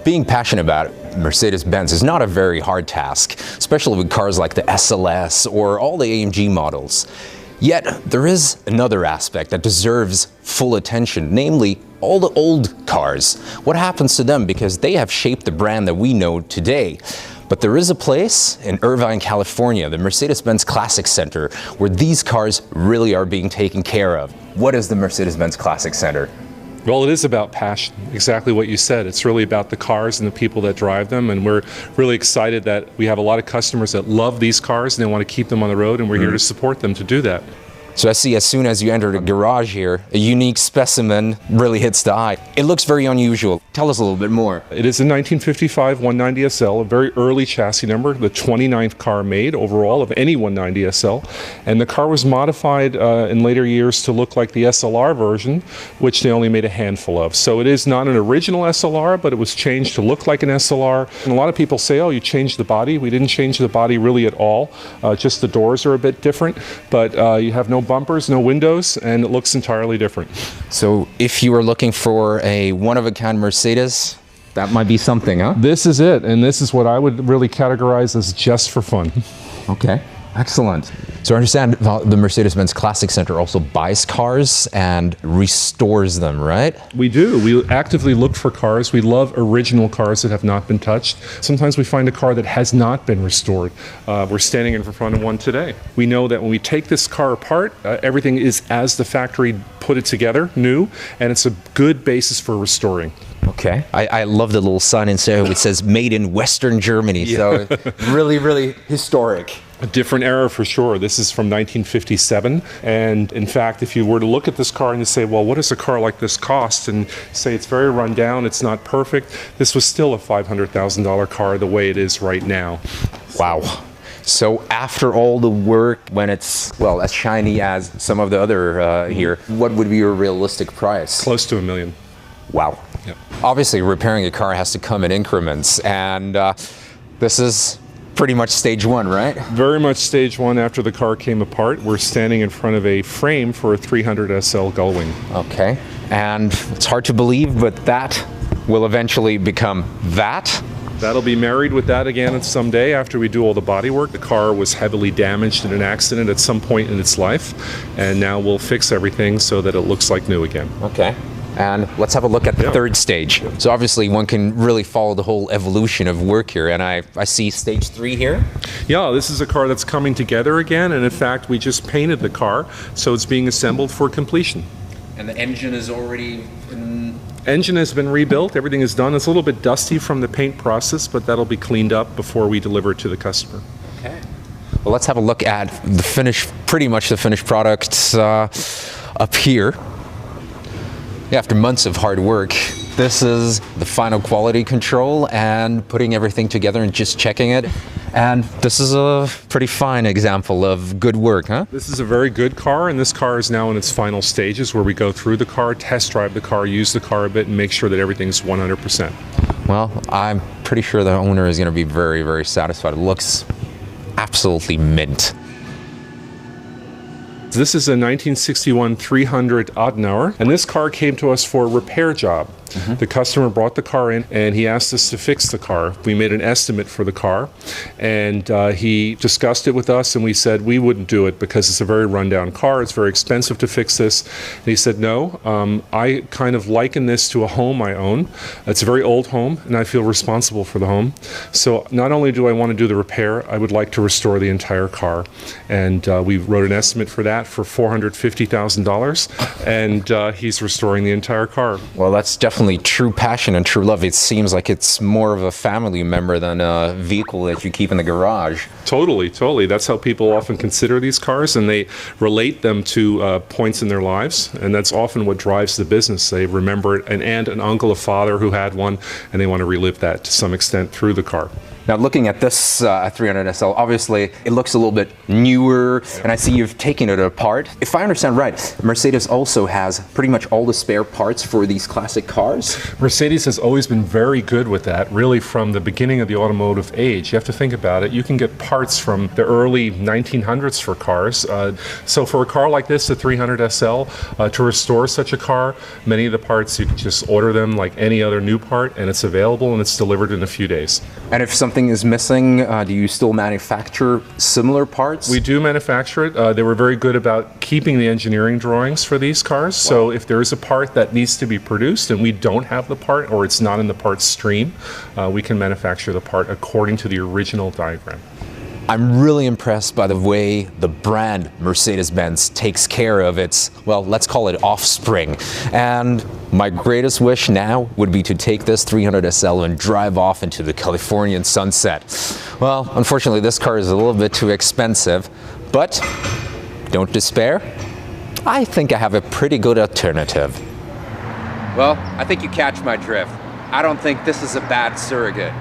Being passionate about Mercedes Benz is not a very hard task, especially with cars like the SLS or all the AMG models. Yet, there is another aspect that deserves full attention, namely all the old cars. What happens to them, because they have shaped the brand that we know today. But there is a place in Irvine, California, the Mercedes Benz Classic Center, where these cars really are being taken care of. What is the Mercedes Benz Classic Center? Well, it is about passion, exactly what you said. It's really about the cars and the people that drive them, and we're really excited that we have a lot of customers that love these cars and they want to keep them on the road, and we're here to support them to do that. So I see as soon as you enter the garage here, a unique specimen really hits the eye. It looks very unusual. Tell us a little bit more. It is a 1955 190 SL, a very early chassis number, the 29th car made overall of any 190 SL. And the car was modified in later years to look like the SLR version, which they only made a handful of. So it is not an original SLR, but it was changed to look like an SLR. And a lot of people say, oh, you changed the body. We didn't change the body really at all. Just the doors are a bit different, but you have no bumpers, no windows, and it looks entirely different. So if you were looking for a one-of-a-kind Mercedes, that might be something, huh? This is it, and this is what I would really categorize as just for fun. Okay, excellent. So I understand the Mercedes-Benz Classic Center also buys cars and restores them, right? We do. We actively look for cars. We love original cars that have not been touched. Sometimes we find a car that has not been restored. We're standing in front of one today. We know that when we take this car apart, everything is as the factory put it together, new, and it's a good basis for restoring. Okay. I love the little sign inside which says made in Western Germany. Yeah. So really, really historic. A different era for sure. This is from 1957, and in fact, if you were to look at this car and you say, well, what does a car like this cost, and say it's very run down, it's not perfect, this was still a $500,000 car the way it is right now. Wow. So after all the work, when it's, well, as shiny as some of the other here, what would be your realistic price? Close to $1 million. Wow. Yep. Obviously, repairing a car has to come in increments, and this is pretty much stage one, right? Very much stage one. After the car came apart, we're standing in front of a frame for a 300 SL Gullwing. Okay, and it's hard to believe, but that will eventually become that. That'll be married with that again someday after we do all the body work. The car was heavily damaged in an accident at some point in its life, and now we'll fix everything so that it looks like new again. Okay. And let's have a look at the third stage. So obviously one can really follow the whole evolution of work here, and I see stage 3 here. Yeah, this is a car that's coming together again, and in fact we just painted the car, so it's being assembled for completion. And the engine is already Engine has been rebuilt, everything is done. It's a little bit dusty from the paint process, but that'll be cleaned up before we deliver it to the customer. Okay. Well, let's have a look at the finished, pretty much the finished product up here. After months of hard work, this is the final quality control and putting everything together and just checking it. And this is a pretty fine example of good work, huh? This is a very good car, and this car is now in its final stages where we go through the car, test drive the car, use the car a bit, and make sure that everything's 100%. Well, I'm pretty sure the owner is going to be very, very satisfied. It looks absolutely mint. This is a 1961 300 Adenauer, and this car came to us for a repair job. The customer brought the car in and he asked us to fix the car. We made an estimate for the car, and he discussed it with us, and we said we wouldn't do it because it's a very rundown car, it's very expensive to fix this. And he said, no, I kind of liken this to a home I own. It's a very old home and I feel responsible for the home. So not only do I want to do the repair, I would like to restore the entire car. And we wrote an estimate for that for $450,000, and he's restoring the entire car. Well, that's definitely true passion and true love. It seems like it's more of a family member than a vehicle that you keep in the garage. Totally, totally. That's how people often consider these cars, and they relate them to points in their lives, and that's often what drives the business. They remember an aunt, an uncle, a father who had one, and they want to relive that to some extent through the car. Now looking at this 300 SL, obviously it looks a little bit newer, and I see you've taken it apart. If I understand right, Mercedes also has pretty much all the spare parts for these classic cars? Mercedes has always been very good with that, really from the beginning of the automotive age. You have to think about it. You can get parts from the early 1900s for cars. So for a car like this, the 300 SL, to restore such a car, many of the parts you can just order them like any other new part, and it's available and it's delivered in a few days. And if something is missing, do you still manufacture similar parts? We do manufacture it. They were very good about keeping the engineering drawings for these cars. Wow. So if there is a part that needs to be produced and we don't have the part, or it's not in the parts stream, we can manufacture the part according to the original diagram. I'm really impressed by the way the brand Mercedes-Benz takes care of its, well, let's call it offspring. And my greatest wish now would be to take this 300 SL and drive off into the Californian sunset. Well, unfortunately, this car is a little bit too expensive, but don't despair. I think I have a pretty good alternative. Well, I think you catch my drift. I don't think this is a bad surrogate.